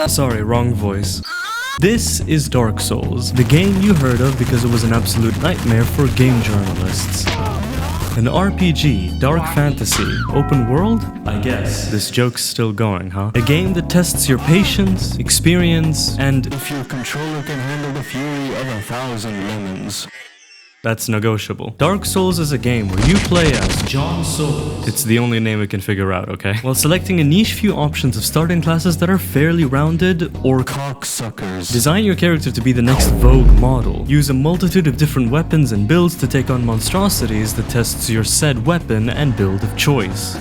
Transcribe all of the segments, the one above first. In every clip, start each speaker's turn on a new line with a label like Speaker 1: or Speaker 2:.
Speaker 1: Sorry, wrong voice. This is Dark Souls, the game you heard of because it was an absolute nightmare for game journalists. An RPG, dark fantasy, open world? I guess. This joke's still going, huh? A game that tests your patience, experience, and if your controller can handle the fury of 1,000 lemons. That's negotiable. Dark Souls is a game where you play as John Souls. It's the only name we can figure out, okay? While selecting a niche few options of starting classes that are fairly rounded or cocksuckers. Design your character to be the next Vogue model. Use a multitude of different weapons and builds to take on monstrosities that tests your said weapon and build of choice.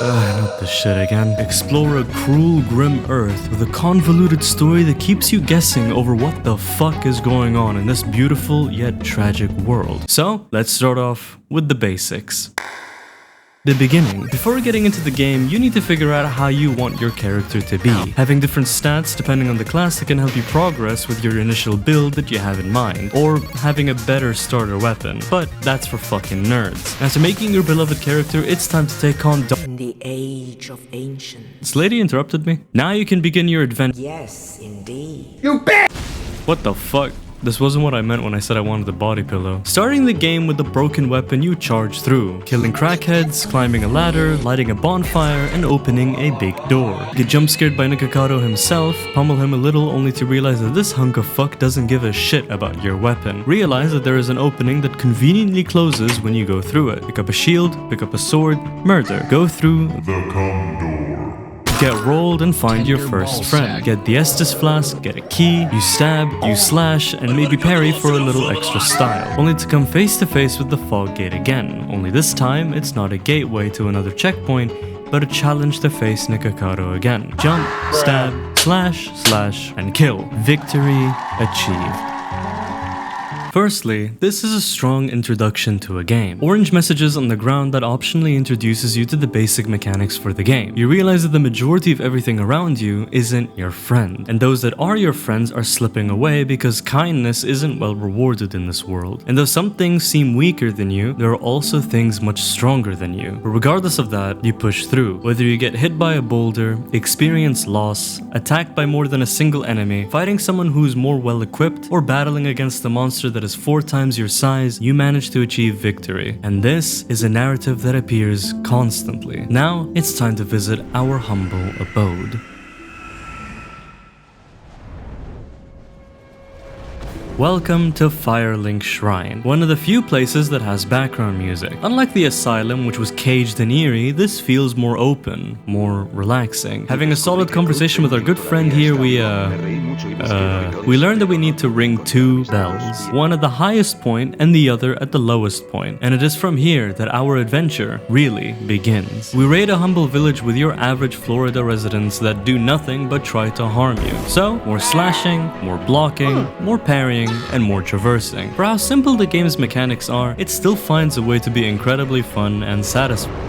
Speaker 1: Not this shit again. Explore a cruel, grim earth with a convoluted story that keeps you guessing over what the fuck is going on in this beautiful yet tragic world. So, let's start off with the basics. The beginning. Before getting into the game, you need to figure out how you want your character to be. Having different stats depending on the class that can help you progress with your initial build that you have in mind, or having a better starter weapon. But that's for fucking nerds. After making your beloved character, it's time to take on
Speaker 2: In the age of ancient.
Speaker 1: This lady interrupted me. Now you can begin your adventure.
Speaker 2: Yes, indeed.
Speaker 3: You bitch!
Speaker 1: What the fuck? This wasn't what I meant when I said I wanted the body pillow. Starting the game with the broken weapon you charge through. Killing crackheads, climbing a ladder, lighting a bonfire, and opening a big door. Get jump scared by Nikocado himself, pummel him a little only to realize that this hunk of fuck doesn't give a shit about your weapon. Realize that there is an opening that conveniently closes when you go through it. Pick up a shield, pick up a sword, murder. Go through the condor. Get rolled and find your first friend. Get the Estus flask, get a key, you stab, you slash, and maybe parry for a little extra style. Only to come face to face with the fog gate again. Only this time, it's not a gateway to another checkpoint, but a challenge to face Nikocado again. Jump, stab, slash, and kill. Victory achieved. Firstly, this is a strong introduction to a game. Orange messages on the ground that optionally introduces you to the basic mechanics for the game. You realize that the majority of everything around you isn't your friend, and those that are your friends are slipping away because kindness isn't well rewarded in this world. And though some things seem weaker than you, there are also things much stronger than you. But regardless of that, you push through. Whether you get hit by a boulder, experience loss, attacked by more than a single enemy, fighting someone who's more well equipped, or battling against a monster that is 4 times your size, you manage to achieve victory. And this is a narrative that appears constantly. Now, it's time to visit our humble abode. Welcome to Firelink Shrine, one of the few places that has background music. Unlike the Asylum, which was caged and eerie, this feels more open, more relaxing. Having a solid conversation with our good friend here, we learned that we need to ring 2 bells. One at the highest point and the other at the lowest point. And it is from here that our adventure really begins. We raid a humble village with your average Florida residents that do nothing but try to harm you. So, more slashing, more blocking, more parrying, and more traversing. For how simple the game's mechanics are, it still finds a way to be incredibly fun and satisfying.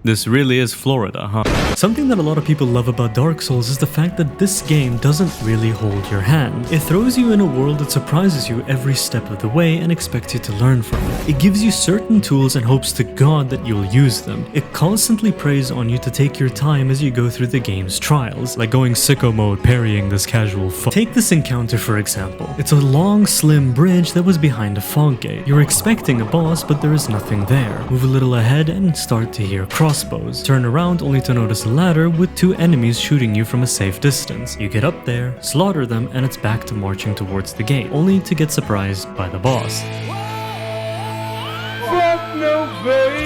Speaker 1: This really is Florida, huh? Something that a lot of people love about Dark Souls is the fact that this game doesn't really hold your hand. It throws you in a world that surprises you every step of the way and expects you to learn from it. It gives you certain tools and hopes to God that you'll use them. It constantly preys on you to take your time as you go through the game's trials, like going sicko mode parrying this casual fuck. Take this encounter for example. It's a long, slim bridge that was behind a fog gate. You're expecting a boss, but there is nothing there. Move a little ahead and start to hear crossbows. Turn around only to notice a ladder with 2 enemies shooting you from a safe distance. You get up there, slaughter them, and it's back to marching towards the gate, only to get surprised by the boss.
Speaker 3: Fuck no, baby!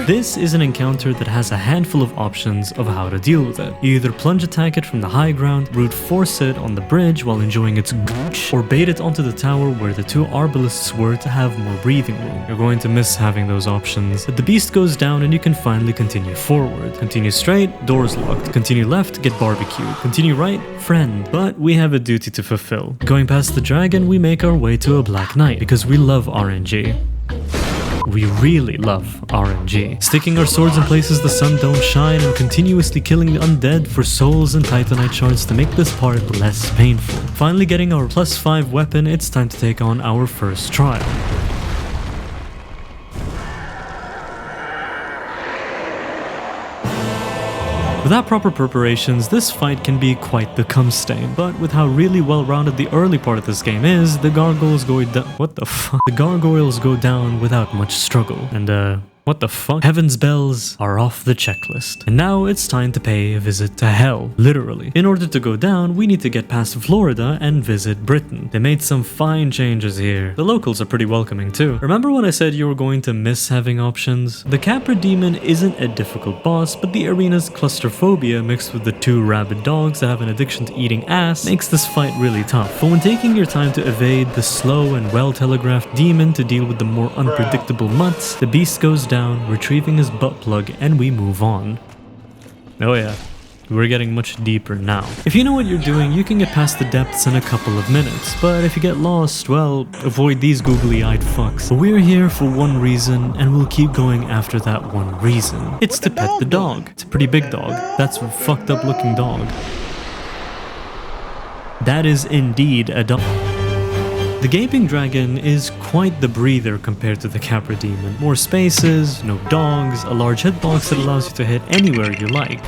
Speaker 1: This is an encounter that has a handful of options of how to deal with it. You either plunge attack it from the high ground, brute force it on the bridge while enjoying its gooch, or bait it onto the tower where the 2 arbalists were to have more breathing room. You're going to miss having those options, but the beast goes down and you can finally continue forward. Continue straight, doors locked. Continue left, get barbecued. Continue right, friend. But we have a duty to fulfill. Going past the dragon, we make our way to a Black Knight because we love RNG. We really love RNG. Sticking our swords in places the sun don't shine and continuously killing the undead for souls and titanite shards to make this part less painful. Finally getting our +5 weapon, it's time to take on our first trial. Without proper preparations, this fight can be quite the cum stain, but with how really well-rounded the early part of this game is, the gargoyles go down— what the fuck? The gargoyles go down without much struggle, and what the fuck? Heaven's bells are off the checklist. And now it's time to pay a visit to hell, literally. In order to go down, we need to get past Florida and visit Britain. They made some fine changes here. The locals are pretty welcoming too. Remember when I said you were going to miss having options? The Capra Demon isn't a difficult boss, but the arena's claustrophobia mixed with the 2 rabid dogs that have an addiction to eating ass makes this fight really tough. But when taking your time to evade the slow and well-telegraphed demon to deal with the more unpredictable mutts, the beast goes down, retrieving his butt plug, and we move on. Oh yeah, we're getting much deeper now. If you know what you're doing, you can get past the depths in a couple of minutes, but if you get lost, well, avoid these googly-eyed fucks. But we're here for one reason, and we'll keep going after that one reason. It's to pet the dog. It's a pretty big dog. That's a fucked up looking dog. That is indeed a dog. The Gaping Dragon is quite the breather compared to the Capra Demon. More spaces, no dogs, a large hitbox that allows you to hit anywhere you like.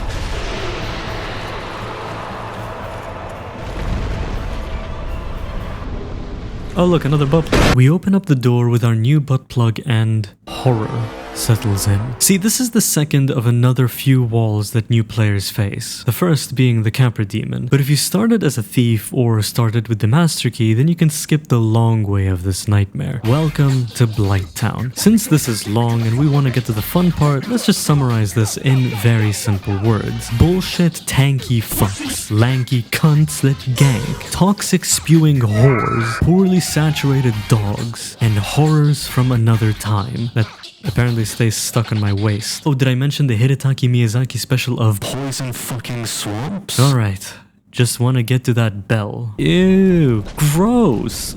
Speaker 1: Oh look, another butt plug. We open up the door with our new butt plug and horror settles in. See, this is the second of another few walls that new players face. The first being the Capra Demon. But if you started as a thief or started with the Master Key, then you can skip the long way of this nightmare. Welcome to Blighttown. Since this is long and we want to get to the fun part, let's just summarize this in very simple words. Bullshit tanky fucks, lanky cunts that gank, toxic spewing whores, poorly saturated dogs, and horrors from another time that apparently stays stuck on my waist. Oh, did I mention the Hidetaki Miyazaki special of poison fucking swamps? Alright, just want to get to that bell. Ew, gross.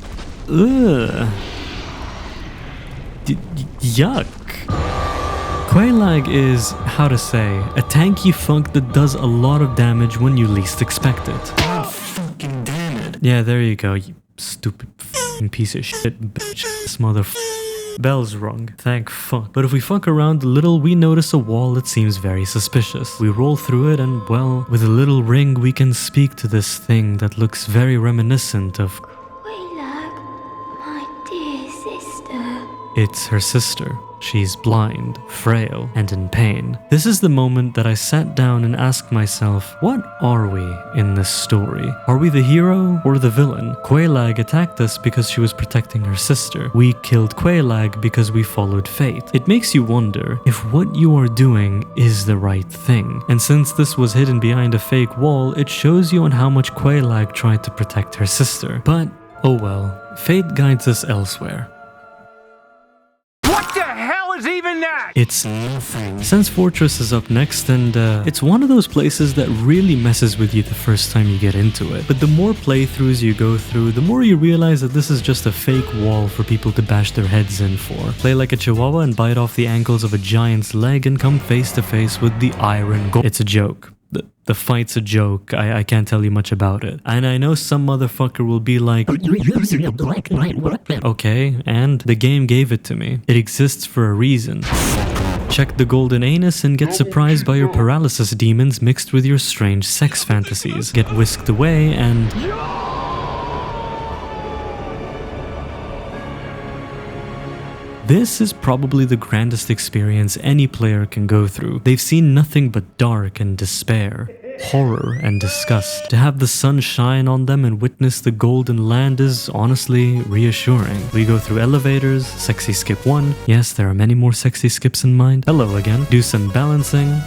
Speaker 1: Ugh. Yuck. Quelaag is, how to say, a tanky funk that does a lot of damage when you least expect it. God fucking damn it. Yeah, there you go, you stupid fucking piece of shit bitch. This motherfucker. Bell's wrong, thank fuck. But if we fuck around a little, we notice a wall that seems very suspicious. We roll through it and, well, with a little ring we can speak to this thing that looks very reminiscent of...
Speaker 4: Quelaag, my dear sister.
Speaker 1: It's her sister. She's blind, frail, and in pain. This is the moment that I sat down and asked myself, what are we in this story? Are we the hero or the villain? Quelaag attacked us because she was protecting her sister. We killed Quelaag because we followed fate. It makes you wonder if what you are doing is the right thing. And since this was hidden behind a fake wall, it shows you on how much Quelaag tried to protect her sister. But, oh well, fate guides us elsewhere.
Speaker 3: Even that!
Speaker 1: It's nothing. Sense Fortress is up next, and it's one of those places that really messes with you the first time you get into it. But the more playthroughs you go through, the more you realize that this is just a fake wall for people to bash their heads in for. Play like a chihuahua and bite off the ankles of a giant's leg and come face to face with the iron goal. It's a joke. The fight's a joke. I can't tell you much about it. And I know some motherfucker will be like, okay, and the game gave it to me. It exists for a reason. Check the golden anus and get surprised by your paralysis demons mixed with your strange sex fantasies. Get whisked away and... This is probably the grandest experience any player can go through. They've seen nothing but dark and despair, horror and disgust. To have the sun shine on them and witness the golden land is honestly reassuring. We go through elevators, sexy skip 1. Yes, there are many more sexy skips in mind. Hello again. Do some balancing.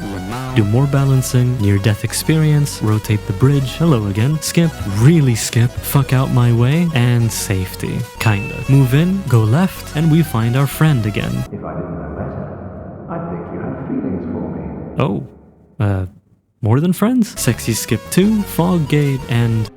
Speaker 1: Do more balancing. Near-death experience. Rotate the bridge. Hello again. Skip. Really skip. Fuck out my way. And safety. Kinda. Move in. Go left. And we find our friend again.
Speaker 5: If I didn't know better, I'd think you had feelings for me.
Speaker 1: Oh. More than friends? Sexy skip 2. Fog gate and...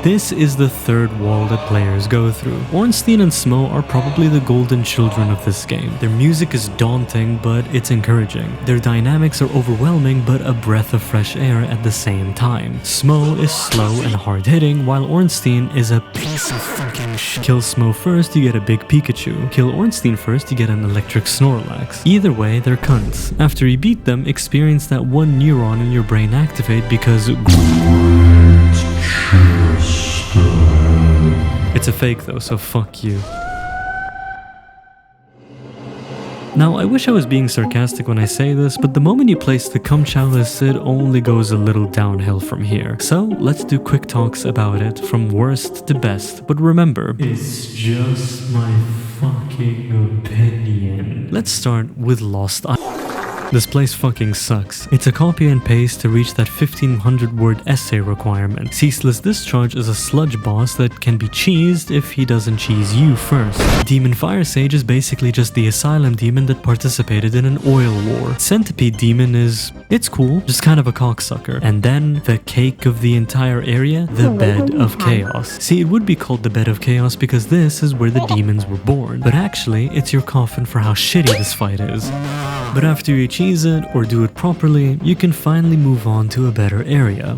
Speaker 1: This is the third wall that players go through. Ornstein and Smo are probably the golden children of this game. Their music is daunting, but it's encouraging. Their dynamics are overwhelming, but a breath of fresh air at the same time. Smo is slow and hard-hitting, while Ornstein is a piece of fucking shit. Kill Smo first, you get a big Pikachu. Kill Ornstein first, you get an electric Snorlax. Either way, they're cunts. After you beat them, experience that one neuron in your brain activate because it's a fake though, so fuck you. Now, I wish I was being sarcastic when I say this, but the moment you place the cum chalice, it only goes a little downhill from here. So, let's do quick talks about it, from worst to best. But remember, it's just my fucking opinion. Let's start with Lost Island. This place fucking sucks. It's a copy and paste to reach that 1500 word essay requirement. Ceaseless Discharge is a sludge boss that can be cheesed if he doesn't cheese you first. Demon Fire Sage is basically just the asylum demon that participated in an oil war. Centipede Demon it's cool, just kind of a cocksucker. And then, the cake of the entire area, the Bed of Chaos. See, it would be called the Bed of Chaos because this is where the demons were born. But actually, it's your coffin for how shitty this fight is. But after you cheese it or do it properly, you can finally move on to a better area.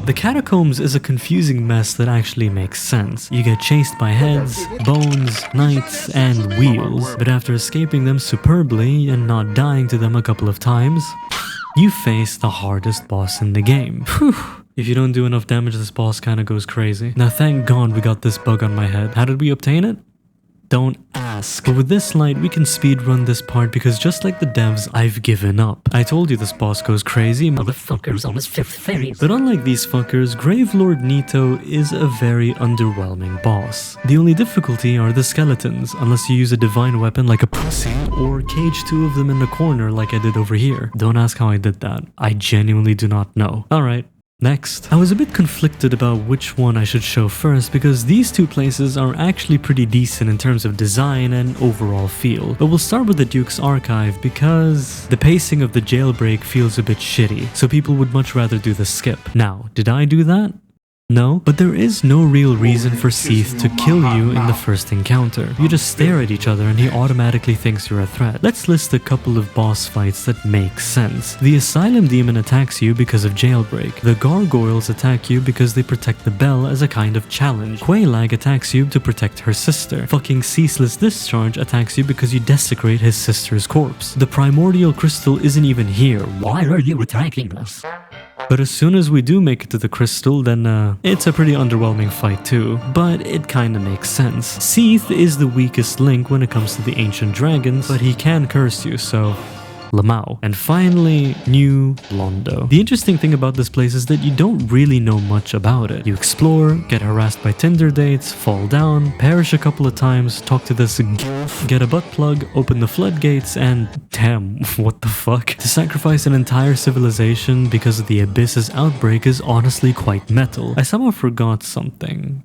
Speaker 1: The Catacombs is a confusing mess that actually makes sense. You get chased by heads, bones, knights, and wheels, but after escaping them superbly and not dying to them a couple of times, you face the hardest boss in the game. Whew. If you don't do enough damage, this boss kinda goes crazy. Now thank God we got this bug on my head. How did we obtain it? Don't ask. But with this light, we can speedrun this part because just like the devs, I've given up. I told you this boss goes crazy, motherfuckers on his fifth phase. But unlike these fuckers, Gravelord Nito is a very underwhelming boss. The only difficulty are the skeletons, unless you use a divine weapon like a pussy, or cage two of them in the corner like I did over here. Don't ask how I did that. I genuinely do not know. Alright. Next, I was a bit conflicted about which one I should show first because these two places are actually pretty decent in terms of design and overall feel. But we'll start with the Duke's Archive because the pacing of the jailbreak feels a bit shitty, so people would much rather do the skip. Now, did I do that? No, but there is no real reason for Seath to kill you in the first encounter. You just stare at each other and he automatically thinks you're a threat. Let's list a couple of boss fights that make sense. The Asylum Demon attacks you because of jailbreak. The Gargoyles attack you because they protect the bell as a kind of challenge. Quailag attacks you to protect her sister. Fucking Ceaseless Discharge attacks you because you desecrate his sister's corpse. The Primordial Crystal isn't even here. Why are you attacking us? But as soon as we do make it to the crystal, then it's a pretty underwhelming fight too, but it kinda makes sense. Seath is the weakest link when it comes to the ancient dragons, but he can curse you, so Lamau. And finally, New Londo. The interesting thing about this place is that you don't really know much about it. You explore, get harassed by Tinder dates, fall down, perish a couple of times, talk to this gilf, get a butt plug, open the floodgates, and damn, what the fuck? To sacrifice an entire civilization because of the Abyss's outbreak is honestly quite metal. I somehow forgot something.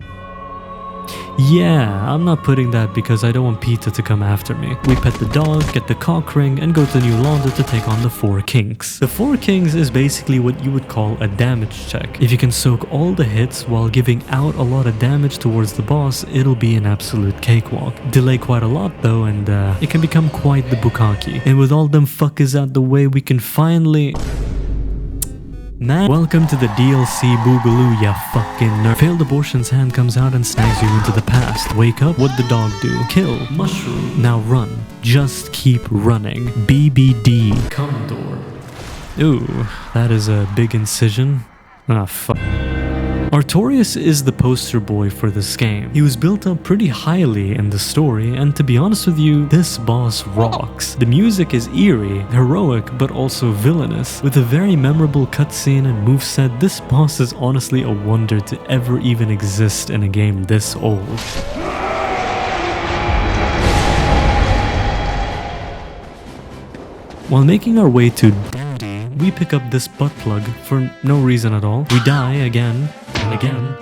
Speaker 1: Yeah, I'm not putting that because I don't want PETA to come after me. We pet the dog, get the cock ring, and go to New Londo to take on the Four Kings. The Four Kings is basically what you would call a damage check. If you can soak all the hits while giving out a lot of damage towards the boss, it'll be an absolute cakewalk. Delay quite a lot though, and it can become quite the bukkake. And with all them fuckers out the way, we can finally... Man, welcome to the DLC Boogaloo, ya fucking nerd. Failed abortion's hand comes out and snags you into the past. Wake up, what'd the dog do? Kill, mushroom. Now run. Just keep running. BBD. Condor. Ooh, that is a big incision. Ah, fuck. Artorias is the poster boy for this game. He was built up pretty highly in the story, and to be honest with you, this boss rocks. The music is eerie, heroic, but also villainous. With a very memorable cutscene and moveset, this boss is honestly a wonder to ever even exist in a game this old. While making our way to Dandy, we pick up this butt plug for no reason at all. We die again and again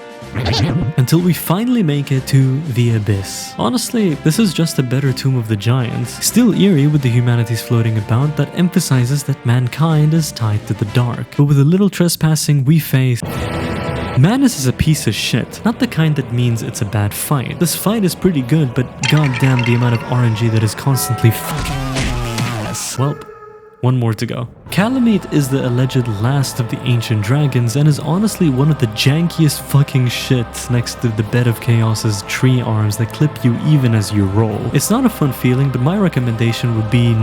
Speaker 1: until we finally make it to the Abyss. Honestly, this is just a better Tomb of the Giants. Still eerie with the humanities floating about that emphasizes that mankind is tied to the dark. But with a little trespassing, we face Manus is a piece of shit, not the kind that means it's a bad fight. This fight is pretty good, but goddamn the amount of RNG that is constantly fucking ass. Well, one more to go. Calamite is the alleged last of the ancient dragons and is honestly one of the jankiest fucking shit next to the Bed of Chaos's tree arms that clip you even as you roll. It's not a fun feeling, but my recommendation would be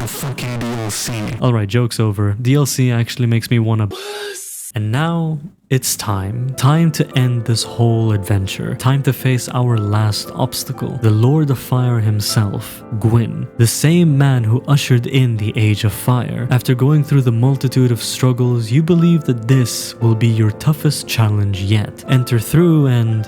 Speaker 1: fucking DLC. Alright, joke's over. DLC actually makes me wanna... And now, it's time. Time to end this whole adventure. Time to face our last obstacle. The Lord of Fire himself, Gwyn. The same man who ushered in the Age of Fire. After going through the multitude of struggles, you believe that this will be your toughest challenge yet. Enter through and...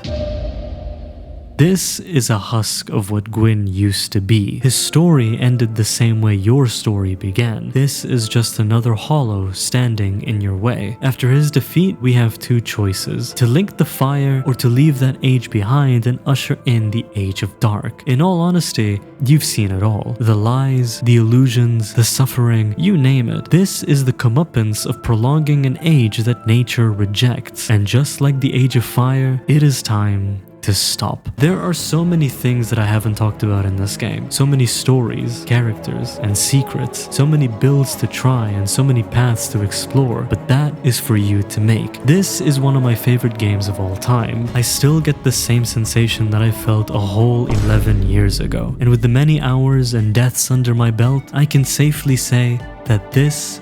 Speaker 1: This is a husk of what Gwyn used to be. His story ended the same way your story began. This is just another hollow standing in your way. After his defeat, we have two choices. To link the fire or to leave that age behind and usher in the Age of Dark. In all honesty, you've seen it all. The lies, the illusions, the suffering, you name it. This is the comeuppance of prolonging an age that nature rejects. And just like the Age of Fire, it is time to stop. There are so many things that I haven't talked about in this game. So many stories, characters, and secrets. So many builds to try and so many paths to explore. But that is for you to make. This is one of my favorite games of all time. I still get the same sensation that I felt a whole 11 years ago. And with the many hours and deaths under my belt, I can safely say that this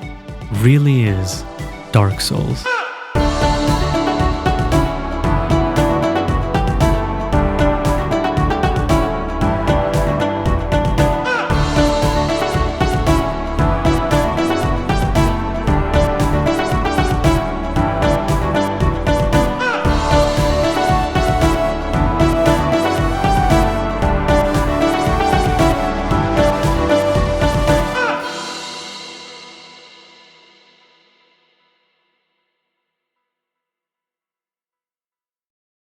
Speaker 1: really is Dark Souls.